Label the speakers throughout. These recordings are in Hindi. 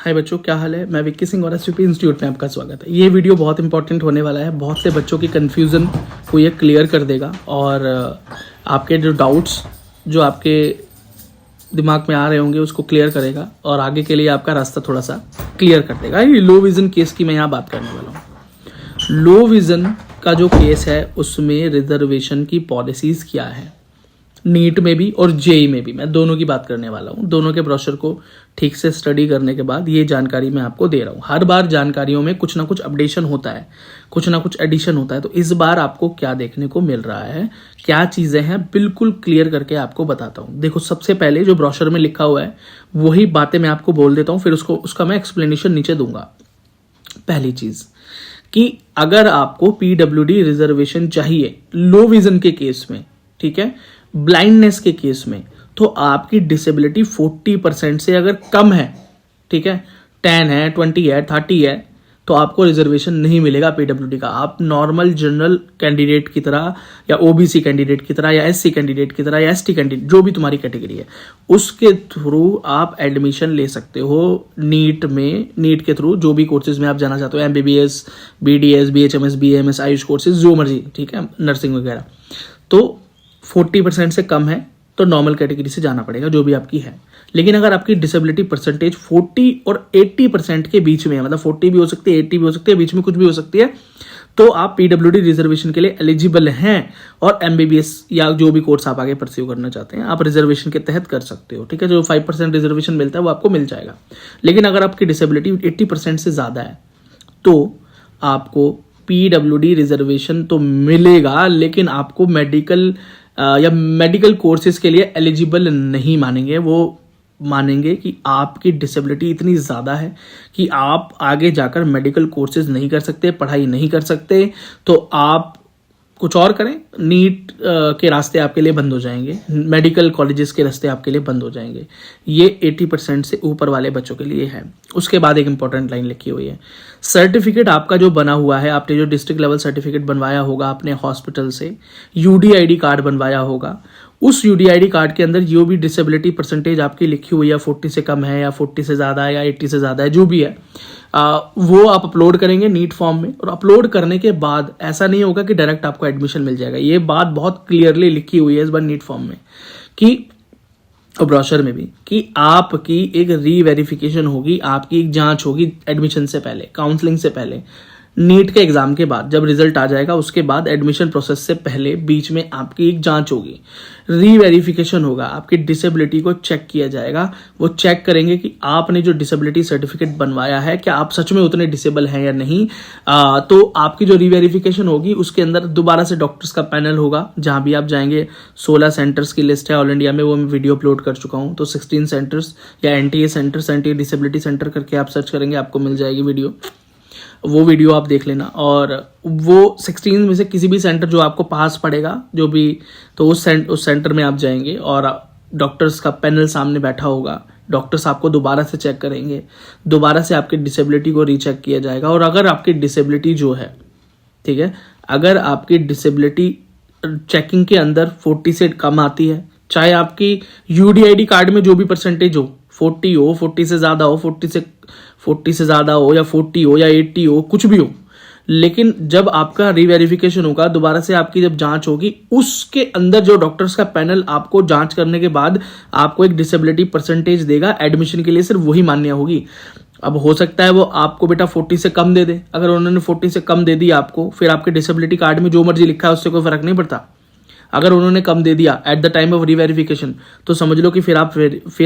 Speaker 1: हाय बच्चों, क्या हाल है। मैं विक्की सिंह और एसवीपी इंस्टीट्यूट में आपका स्वागत है। ये वीडियो बहुत इंपॉर्टेंट होने वाला है। बहुत से बच्चों की कन्फ्यूज़न को ये क्लियर कर देगा और आपके जो डाउट्स जो आपके दिमाग में आ रहे होंगे उसको क्लियर करेगा और आगे के लिए आपका रास्ता थोड़ा सा क्लियर कर देगा। ये लो विज़न केस की मैं यहाँ बात करने वाला हूँ। लो विज़न का जो केस है उसमें रिजर्वेशन की पॉलिसीज़ क्या है, नीट में भी और जेई में भी। मैं दोनों की बात करने वाला हूँ। दोनों के ब्रोशर को ठीक से स्टडी करने के बाद ये जानकारी मैं आपको दे रहा हूँ। हर बार जानकारियों में कुछ ना कुछ अपडेशन होता है, कुछ ना कुछ एडिशन होता है। तो इस बार आपको क्या देखने को मिल रहा है, क्या चीज़ें हैं, बिल्कुल क्लियर करके आपको बताता हूँ। देखो, सबसे पहले जो ब्रोशर में लिखा हुआ है वही बातें मैं आपको बोल देता हूँ, फिर उसका मैं एक्सप्लेनेशन नीचे दूंगा। पहली चीज़ कि अगर आपको पीडब्ल्यूडी रिजर्वेशन चाहिए लो विजन के केस में, ठीक है, ब्लाइंडनेस के केस में, तो आपकी डिसेबिलिटी 40% से अगर कम है, ठीक है, 10 है, 20 है, 30 है, तो आपको रिजर्वेशन नहीं मिलेगा पीडब्ल्यूडी का। आप नॉर्मल जनरल कैंडिडेट की तरह या ओबीसी कैंडिडेट की तरह या एससी कैंडिडेट की तरह या एसटी कैंडिडेट, जो भी तुम्हारी कैटेगरी है, उसके थ्रू आप एडमिशन ले सकते हो नीट में। नीट के थ्रू जो भी कोर्सेज में आप जाना चाहते हो, MBBS, BDS, BHMS, BMS, Ayush courses, जो मर्जी, ठीक है, नर्सिंग वगैरह। तो 40% से कम है तो नॉर्मल कैटेगरी से जाना पड़ेगा, जो भी आपकी है। लेकिन अगर आपकी डिसेबिलिटी परसेंटेज 40 और 80% के बीच में है, मतलब 40 भी हो सकती है, 80 भी हो सकती है, बीच में कुछ भी हो सकती है, तो आप पीडब्ल्यूडी रिजर्वेशन के लिए एलिजिबल हैं और एमबीबीएस या जो भी कोर्स आप आगे परस्यू करना चाहते हैं आप रिजर्वेशन के तहत कर सकते हो, ठीक है। जो 5% रिजर्वेशन मिलता है वो आपको मिल जाएगा। लेकिन अगर आपकी डिसेबिलिटी 80% से ज़्यादा है तो आपको पीडब्ल्यूडी रिजर्वेशन तो मिलेगा, लेकिन आपको मेडिकल या मेडिकल कोर्सेज के लिए एलिजिबल नहीं मानेंगे। वो मानेंगे कि आपकी डिसेबिलिटी इतनी ज़्यादा है कि आप आगे जाकर मेडिकल कोर्सेज नहीं कर सकते, पढ़ाई नहीं कर सकते, तो आप कुछ और करें। नीट के रास्ते आपके लिए बंद हो जाएंगे, मेडिकल कॉलेजेस के रास्ते आपके लिए बंद हो जाएंगे। ये 80% से ऊपर वाले बच्चों के लिए है। उसके बाद एक इंपॉर्टेंट लाइन लिखी हुई है, सर्टिफिकेट आपका जो बना हुआ है, आपने जो डिस्ट्रिक्ट लेवल सर्टिफिकेट बनवाया होगा अपने हॉस्पिटल से, यूडीआईडी कार्ड बनवाया होगा, उस यूडीआईडी कार्ड के अंदर जो भी डिसेबिलिटी परसेंटेज आपकी लिखी हुई है, 40 से कम है या 40 से ज़्यादा है या 80 से ज़्यादा है, जो भी है, वो आप अपलोड करेंगे नीट फॉर्म में। और अपलोड करने के बाद ऐसा नहीं होगा कि डायरेक्ट आपको एडमिशन मिल जाएगा। ये बात बहुत क्लियरली लिखी हुई है इस बार नीट फॉर्म में कि, और ब्रोशर में भी, कि आपकी एक रीवेरिफिकेशन होगी, आपकी एक जांच होगी एडमिशन से पहले, काउंसलिंग से पहले, नीट के एग्जाम के बाद जब रिजल्ट आ जाएगा उसके बाद एडमिशन प्रोसेस से पहले बीच में आपकी एक जांच होगी, रीवेरिफिकेशन होगा, आपकी डिसेबिलिटी को चेक किया जाएगा। वो चेक करेंगे कि आपने जो डिसेबिलिटी सर्टिफिकेट बनवाया है क्या आप सच में उतने डिसेबल हैं या नहीं। तो आपकी जो रीवेरिफिकेशन होगी उसके अंदर दोबारा से डॉक्टर्स का पैनल होगा, जहां भी आप जाएंगे। 16 सेंटर्स की लिस्ट है ऑल इंडिया में, वो मैं वीडियो अपलोड कर चुका हूं। तो 16 सेंटर्स या NTA centres, anti disability centre करके आप सर्च करेंगे, आपको मिल जाएगी वीडियो। वो वीडियो आप देख लेना। और वो 16 में से किसी भी सेंटर जो आपको पास पड़ेगा, जो भी, तो उस सेंटर में आप जाएंगे और डॉक्टर्स का पैनल सामने बैठा होगा। डॉक्टर्स आपको दोबारा से चेक करेंगे, दोबारा से आपकी डिसेबिलिटी को रीचेक किया जाएगा। और अगर आपकी डिसेबिलिटी जो है, ठीक है, अगर आपकी डिसेबिलिटी चेकिंग के अंदर 40 से कम आती है, चाहे आपकी यूडीआईडी कार्ड में जो भी परसेंटेज हो, 40 हो, 40 से ज़्यादा हो, 40 से ज़्यादा हो या 40 हो या 80 हो, कुछ भी हो, लेकिन जब आपका रीवेरिफिकेशन होगा, दोबारा से आपकी जब जांच होगी, उसके अंदर जो डॉक्टर्स का पैनल आपको जांच करने के बाद आपको एक डिसेबिलिटी परसेंटेज देगा, एडमिशन के लिए सिर्फ वही मान्य होगी। अब हो सकता है वो आपको बेटा 40 से कम दे दे। अगर उन्होंने 40 से कम दे दी आपको, फिर आपके डिसेबिलिटी कार्ड में जो मर्जी लिखा है उससे कोई फर्क नहीं पड़ता। अगर उन्होंने कम दे दिया at the time of reverification, तो समझ लो कि फिर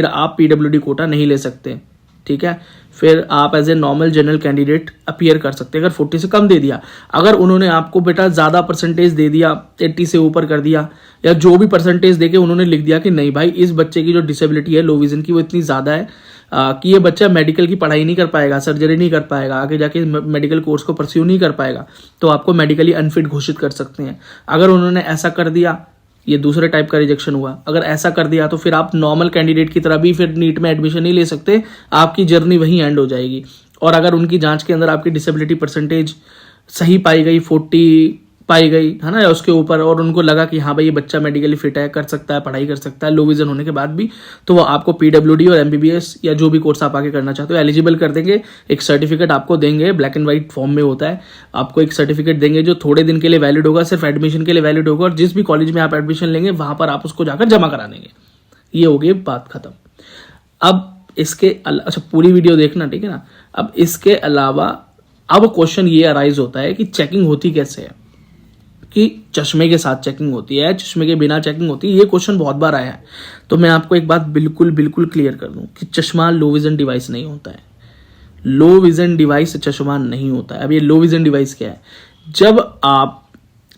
Speaker 1: आप पीडब्ल्यूडी कोटा नहीं ले सकते, ठीक है। फिर आप as a normal general candidate appear कर सकते हैं अगर 40 से कम दे दिया। अगर उन्होंने आपको बेटा ज़्यादा परसेंटेज दे दिया, 80 से ऊपर कर दिया, या जो भी परसेंटेज देके उन्होंने लिख दिया कि नहीं भाई, इस बच्चे की जो डिसेबिलिटी है लो विजन की वो इतनी ज़्यादा है कि ये बच्चा मेडिकल की पढ़ाई नहीं कर पाएगा, सर्जरी नहीं कर पाएगा, आगे जाके मेडिकल कोर्स को परस्यू नहीं कर पाएगा, तो आपको मेडिकली अनफिट घोषित कर सकते हैं। अगर उन्होंने ऐसा कर दिया, ये दूसरे टाइप का रिजेक्शन हुआ। अगर ऐसा कर दिया तो फिर आप नॉर्मल कैंडिडेट की तरह भी फिर नीट में एडमिशन नहीं ले सकते, आपकी जर्नी वहीं एंड हो जाएगी। और अगर उनकी जांच के अंदर आपकी डिसेबिलिटी परसेंटेज सही पाई गई, 40 पाई गई है ना, या उसके ऊपर, और उनको लगा कि हाँ भाई ये बच्चा मेडिकली फिट है, कर सकता है, पढ़ाई कर सकता है लो विजन होने के बाद भी, तो वो आपको पीडब्ल्यूडी और एमबीबीएस या जो भी कोर्स आप आगे करना चाहते हो एलिजिबल कर देंगे। एक सर्टिफिकेट आपको देंगे, ब्लैक एंड व्हाइट फॉर्म में होता है, आपको एक सर्टिफिकेट देंगे जो थोड़े दिन के लिए वैलिड होगा, सिर्फ एडमिशन के लिए वैलिड होगा, और जिस भी कॉलेज में आप एडमिशन लेंगे वहां पर आप उसको जाकर जमा करा देंगे। ये हो गई बात खत्म। अब इसके अच्छा पूरी वीडियो देखना, ठीक है ना। अब इसके अलावा अब क्वेश्चन ये अराइज होता है कि चेकिंग होती कैसे है, कि चश्मे के साथ चेकिंग होती है, चश्मे के बिना चेकिंग होती है। ये क्वेश्चन बहुत बार आया है, तो मैं आपको एक बात बिल्कुल बिल्कुल क्लियर कर दूं कि चश्मा लो विजन डिवाइस नहीं होता है। लो विजन डिवाइस चश्मा नहीं होता है। अब ये लो विजन डिवाइस क्या है? जब आप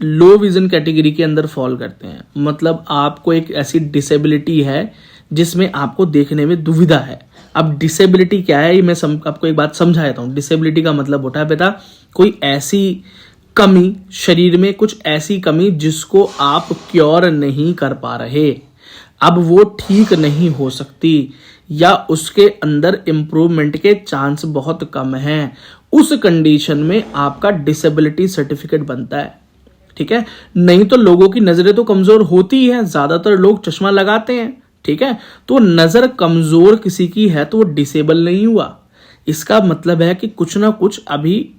Speaker 1: लो विजन कैटेगरी के अंदर फॉल करते हैं, मतलब आपको एक ऐसी डिसेबिलिटी है जिसमें आपको देखने में दुविधा है। अब डिसेबिलिटी क्या है, ये मैं आपको एक बात समझा देता हूँ। डिसेबिलिटी का मतलब होता है बेटा कोई ऐसी कमी शरीर में, कुछ ऐसी कमी जिसको आप क्योर नहीं कर पा रहे, अब वो ठीक नहीं हो सकती, या उसके अंदर इंप्रूवमेंट के चांस बहुत कम हैं। उस कंडीशन में आपका डिसेबिलिटी सर्टिफिकेट बनता है, ठीक है। नहीं तो लोगों की नजरें तो कमजोर होती है, ज्यादातर लोग चश्मा लगाते हैं, ठीक है। तो नजर कमजोर किसी की है तो वो डिसेबल नहीं हुआ, इसका मतलब है कि कुछ ना कुछ अभी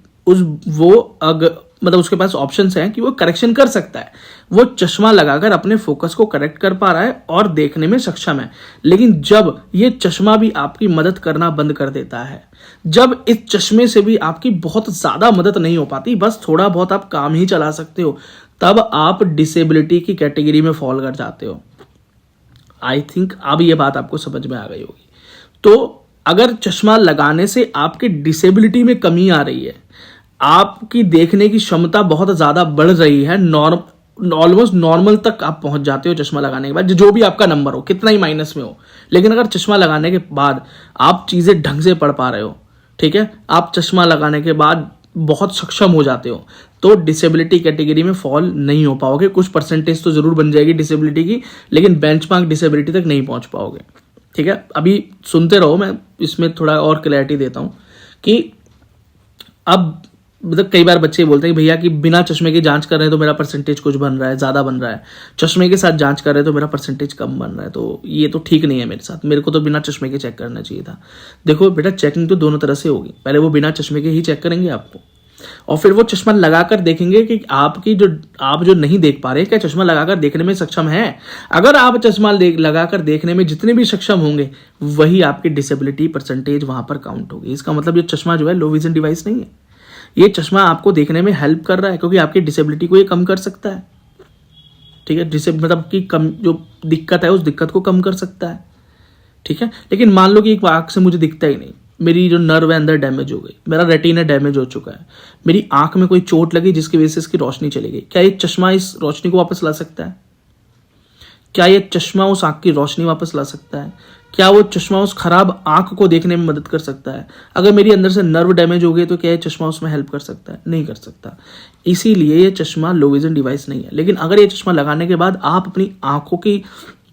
Speaker 1: मतलब उसके पास ऑप्शंस हैं कि वो करेक्शन कर सकता है। वो चश्मा लगाकर अपने फोकस को करेक्ट कर पा रहा है और देखने में सक्षम है। लेकिन जब ये चश्मा भी आपकी मदद करना बंद कर देता है, जब इस चश्मे से भी आपकी बहुत ज्यादा मदद नहीं हो पाती, बस थोड़ा बहुत आप काम ही चला सकते हो, तब आप डिसेबिलिटी की कैटेगरी में फॉल कर जाते हो। आई थिंक अब ये बात आपको समझ में आ गई होगी। तो अगर चश्मा लगाने से आपकी डिसेबिलिटी में कमी आ रही है, आपकी देखने की क्षमता बहुत ज्यादा बढ़ रही है, ऑलमोस्ट नॉर्मल तक आप पहुंच जाते हो चश्मा लगाने के बाद, जो भी आपका नंबर हो, कितना ही माइनस में हो, लेकिन अगर चश्मा लगाने के बाद आप चीजें ढंग से पढ़ पा रहे हो, ठीक है, आप चश्मा लगाने के बाद बहुत सक्षम हो जाते हो, तो डिसेबिलिटी कैटेगरी में फॉल नहीं हो पाओगे। कुछ परसेंटेज तो जरूर बन जाएगी डिसेबिलिटी की, लेकिन बेंचमार्क डिसेबिलिटी तक नहीं पहुंच पाओगे, ठीक है। अभी सुनते रहो, मैं इसमें थोड़ा और क्लैरिटी देता हूं कि अब मतलब कई बार बच्चे बोलते हैं कि भैया कि बिना चश्मे की जांच कर रहे हैं तो मेरा परसेंटेज कुछ बन रहा है, ज्यादा बन रहा है, चश्मे के साथ जांच कर रहे हैं तो मेरा परसेंटेज कम बन रहा है, तो ये तो ठीक नहीं है मेरे साथ, मेरे को तो बिना चश्मे के चेक करना चाहिए था। देखो बेटा, चेकिंग तो दोनों तरह से होगी। पहले वो बिना चश्मे के ही चेक करेंगे आपको, और फिर वो चश्मा लगाकर देखेंगे कि आप जो नहीं देख पा रहे, क्या चश्मा लगाकर देखने में सक्षम है। अगर आप चश्मा लगाकर देखने में जितने भी सक्षम होंगे, वही आपकी डिसेबिलिटी परसेंटेज वहां पर काउंट होगी। इसका मतलब ये चश्मा जो है लो विजन डिवाइस नहीं है, ये चश्मा आपको देखने में हेल्प कर रहा है, क्योंकि आपकी डिसेबिलिटी को ये कम कर सकता है, ठीक है। मतलब कि कम जो दिक्कत है उस दिक्कत को कम कर सकता है, ठीक है। लेकिन मान लो कि एक आंख से मुझे दिखता ही नहीं, मेरी जो नर्व है अंदर डैमेज हो गई, मेरा रेटिना डैमेज हो चुका है, मेरी आंख में कोई चोट लगी जिसकी वजह से इसकी रोशनी चली गई, क्या ये चश्मा इस रोशनी को वापस ला सकता है? क्या ये चश्मा उस आंख की रोशनी वापस ला सकता है? क्या वो चश्मा उस खराब आंख को देखने में मदद कर सकता है? अगर मेरी अंदर से नर्व डैमेज हो गई तो क्या ये चश्मा उसमें हेल्प कर सकता है? नहीं कर सकता। इसीलिए ये चश्मा लो विजन डिवाइस नहीं है। लेकिन अगर ये चश्मा लगाने के बाद आप अपनी आंखों की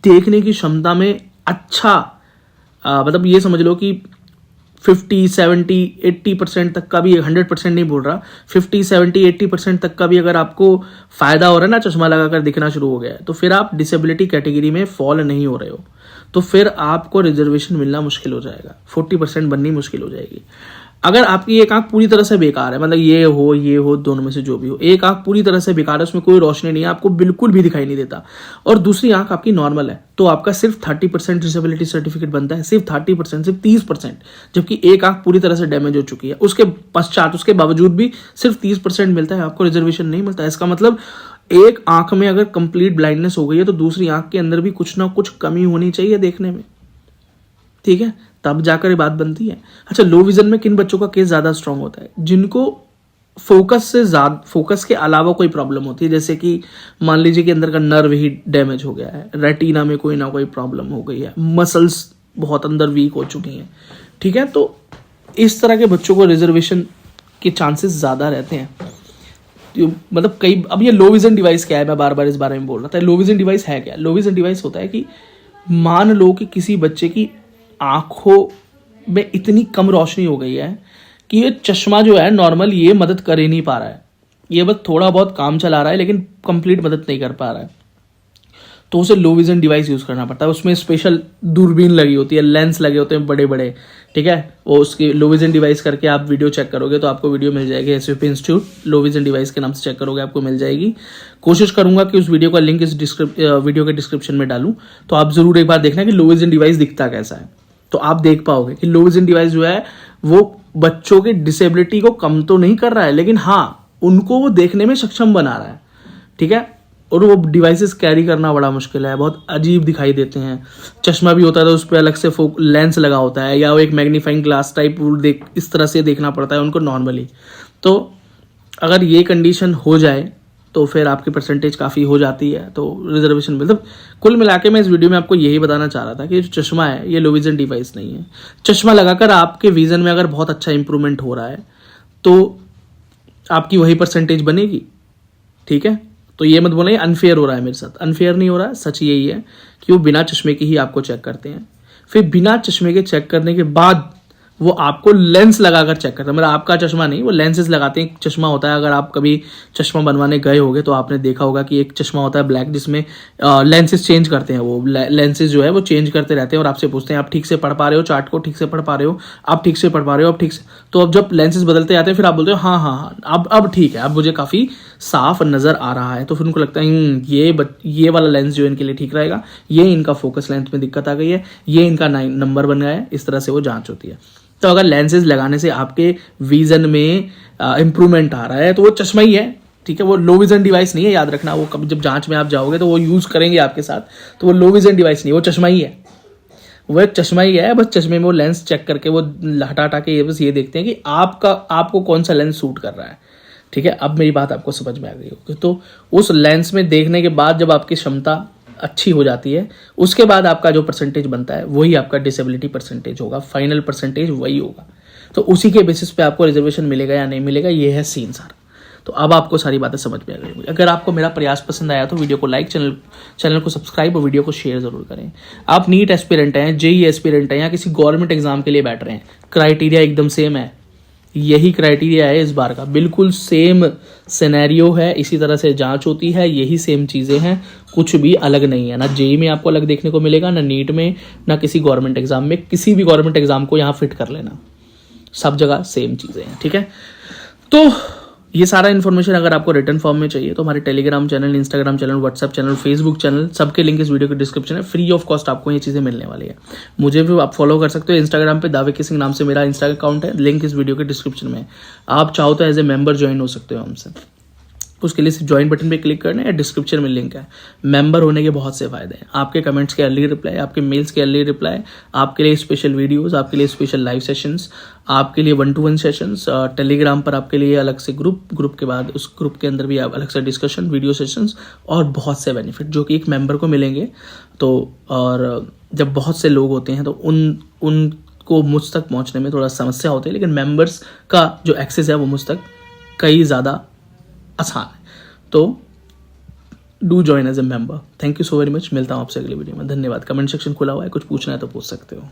Speaker 1: देखने की क्षमता में अच्छा मतलब ये समझ लो कि 50, 70, 80% तक का भी, 100% नहीं बोल रहा, 50, 70, 80% तक का भी अगर आपको फायदा हो रहा है ना, चश्मा लगाकर दिखना शुरू हो गया है, तो फिर आप डिसेबिलिटी कैटेगरी में फॉल नहीं हो रहे हो, तो फिर आपको रिजर्वेशन मिलना मुश्किल हो जाएगा, 40% बननी मुश्किल हो जाएगी। अगर आपकी एक आंख पूरी तरह से बेकार है, मतलब ये हो दोनों में से जो भी हो, एक आंख पूरी तरह से बेकार है, उसमें कोई रोशनी नहीं है, आपको बिल्कुल भी दिखाई नहीं देता, और दूसरी आंख आपकी नॉर्मल है, तो आपका सिर्फ 30% डिसेबिलिटी सर्टिफिकेट बनता है, सिर्फ 30%, सिर्फ 30%। जबकि एक आंख पूरी तरह से डैमेज हो चुकी है, उसके पश्चात उसके बावजूद भी सिर्फ 30% मिलता है, आपको रिजर्वेशन नहीं मिलता है। इसका मतलब एक आंख में अगर कंप्लीट ब्लाइंडनेस हो गई है तो दूसरी आंख के अंदर भी कुछ ना कुछ कमी होनी चाहिए देखने में, ठीक है, तब जाकर ये बात बनती है। अच्छा, लो विजन में किन बच्चों का केस ज्यादा स्ट्रांग होता है? जिनको फोकस के अलावा कोई प्रॉब्लम होती है, जैसे कि मान लीजिए कि अंदर का नर्व ही डैमेज हो गया है, रेटिना में कोई ना कोई प्रॉब्लम हो गई है, मसल्स बहुत अंदर वीक हो चुकी हैं, ठीक है, तो इस तरह के बच्चों को रिजर्वेशन के चांसेस ज्यादा रहते हैं। मतलब अब ये लो विजन डिवाइस क्या है, मैं बार बार इस बारे में बोल रहा था। लो विजन डिवाइस है क्या? लो विजन डिवाइस होता है कि मान लो कि किसी बच्चे की आंखों में इतनी कम रोशनी हो गई है कि ये चश्मा जो है नॉर्मल ये मदद कर ही नहीं पा रहा है, ये बस थोड़ा बहुत काम चला रहा है लेकिन कंप्लीट मदद नहीं कर पा रहा है, तो उसे लो विजन डिवाइस यूज़ करना पड़ता है। उसमें स्पेशल दूरबीन लगी होती है, लेंस लगे होते हैं बड़े बड़े, ठीक है। वो उसकी लो विजन डिवाइस करके आप वीडियो चेक करोगे तो आपको वीडियो मिल जाएगी, SVP institute low vision device के नाम से चेक करोगे आपको मिल जाएगी। कोशिश करूंगा कि उस वीडियो का लिंक इस वीडियो के डिस्क्रिप्शन में डालूं, तो आप जरूर एक बार देखना कि लो विजन डिवाइस दिखता कैसा है, तो आप देख पाओगे कि लो विजन डिवाइस जो है वो बच्चों की डिसेबिलिटी को कम तो नहीं कर रहा है, लेकिन हाँ उनको वो देखने में सक्षम बना रहा है, ठीक है। और वो डिवाइसेस कैरी करना बड़ा मुश्किल है, बहुत अजीब दिखाई देते हैं। चश्मा भी होता है तो उस पर अलग से लेंस लगा होता है, या वो एक मैग्नीफाइंग ग्लास टाइप इस तरह से देखना पड़ता है उनको नॉर्मली। तो अगर ये कंडीशन हो जाए तो फिर आपकी परसेंटेज काफ़ी हो जाती है, तो रिजर्वेशन मतलब कुल मिला के मैं इस वीडियो में आपको यही बताना चाह रहा था कि जो चश्मा है ये लो विजन डिवाइस नहीं है। चश्मा लगाकर आपके विजन में अगर बहुत अच्छा इंप्रूवमेंट हो रहा है तो आपकी वही परसेंटेज बनेगी, ठीक है। तो ये मत बोले अनफेयर हो रहा है मेरे साथ, अनफेयर नहीं हो रहा है, सच यही है कि वो बिना चश्मे के ही आपको चेक करते हैं। फिर बिना चश्मे के चेक करने के बाद वो आपको लेंस लगाकर चेक करता है, मतलब आपका चश्मा नहीं, वो लेंसेज लगाते हैं। चश्मा होता है, अगर आप कभी चश्मा बनवाने गए होगे तो आपने देखा होगा कि एक चश्मा होता है ब्लैक, जिसमें लेंसेज चेंज करते हैं। वो लेंसेज जो है वो चेंज करते रहते हैं और आपसे पूछते हैं आप ठीक से पढ़ पा रहे हो, चार्ट को ठीक से पढ़ पा रहे हो, आप ठीक से पढ़ पा रहे हो, आप ठीक से। तो अब जब लेंसेज बदलते जाते हैं फिर आप बोलते हो हाँ हाँ हाँ अब ठीक है, अब मुझे काफ़ी साफ नज़र आ रहा है। तो फिर उनको लगता है ये वाला लेंस जो इनके लिए ठीक रहेगा, ये इनका फोकस लेंथ में दिक्कत आ गई है, ये इनका नंबर बन गया है। इस तरह से वो जांच होती है। तो अगर लेंसेज लगाने से आपके विजन में इंप्रूवमेंट आ रहा है तो वो चश्मा ही है, ठीक है। वो लो विजन डिवाइस नहीं है, याद रखना। वो कभी जब जांच में आप जाओगे तो वो यूज़ करेंगे आपके साथ, तो वो लो विजन डिवाइस नहीं, वो चश्मा ही है, वो एक चश्मा ही है। बस चश्मे में वो लेंस चेक करके वो हटा के बस ये देखते हैं कि आपको कौन सा लेंस सूट कर रहा है, ठीक है। अब मेरी बात आपको समझ में आ गई होगी। तो उस लेंस में देखने के बाद जब आपकी क्षमता अच्छी हो जाती है, उसके बाद आपका जो परसेंटेज बनता है वही आपका डिसेबिलिटी परसेंटेज होगा, फाइनल परसेंटेज वही होगा। तो उसी के बेसिस पे आपको रिजर्वेशन मिलेगा या नहीं मिलेगा, ये है सीन सारा। तो अब आपको सारी बातें समझ में आ गई होंगी। अगर आपको मेरा प्रयास पसंद आया तो वीडियो को लाइक, चैनल को सब्सक्राइब और वीडियो को शेयर जरूर करें। आप नीट एस्पिरेंट हैं, जेई एस्पिरेंट हैं, या किसी गवर्नमेंट एग्जाम के लिए बैठ रहे हैं, क्राइटेरिया एकदम सेम है। यही क्राइटेरिया है इस बार का, बिल्कुल सेम सिनेरियो है, इसी तरह से जांच होती है, यही सेम चीज़ें हैं, कुछ भी अलग नहीं है। ना जेई में आपको अलग देखने को मिलेगा, ना नीट में, ना किसी गवर्नमेंट एग्जाम में। किसी भी गवर्नमेंट एग्जाम को यहाँ फिट कर लेना, सब जगह सेम चीज़ें हैं, ठीक है। तो ये सारा इन्फॉर्मेशन अगर आपको रिटर्न फॉर्म में चाहिए तो हमारे Telegram channel, Instagram channel, WhatsApp channel, Facebook channel, सबके लिंक इस वीडियो के डिस्क्रिप्शन है। फ्री ऑफ कॉस्ट आपको ये चीज़ें मिलने वाली है। मुझे भी आप फॉलो कर सकते हो इंस्टाग्राम पे, दावे किसिंग नाम से मेरा इंस्टाग्राम अकाउंट है, लिंक इस वीडियो के डिस्क्रिप्शन में है। आप चाहो तो एज ए मेंबर ज्वाइन हो सकते हो हमसे, उसके लिए सिर्फ ज्वाइन बटन पे क्लिक करना है, डिस्क्रिप्शन में लिंक है। मेंबर होने के बहुत से फायदे हैं, आपके कमेंट्स के अर्ली रिप्लाई, आपके मेल्स के अर्ली रिप्लाई, आपके लिए स्पेशल वीडियोस, आपके लिए स्पेशल लाइव सेशंस, आपके लिए 1-to-1 सेशंस, टेलीग्राम पर आपके लिए अलग से ग्रुप के बाद उस ग्रुप के अंदर भी अलग से डिस्कशन, वीडियो सेशंस और बहुत से बेनिफिट जो कि एक मेंबर को मिलेंगे। तो और जब बहुत से लोग होते हैं तो उनको मुझ तक पहुँचने में थोड़ा समस्या होती है, लेकिन मेंबर्स का जो एक्सेस है वो मुझ तक कई ज़्यादा आसान है। तो do join as a member. Thank you so very much. मिलता हूँ आपसे अगली वीडियो में। धन्यवाद। कमेंट सेक्शन खुला हुआ है, कुछ पूछना है तो पूछ सकते हो।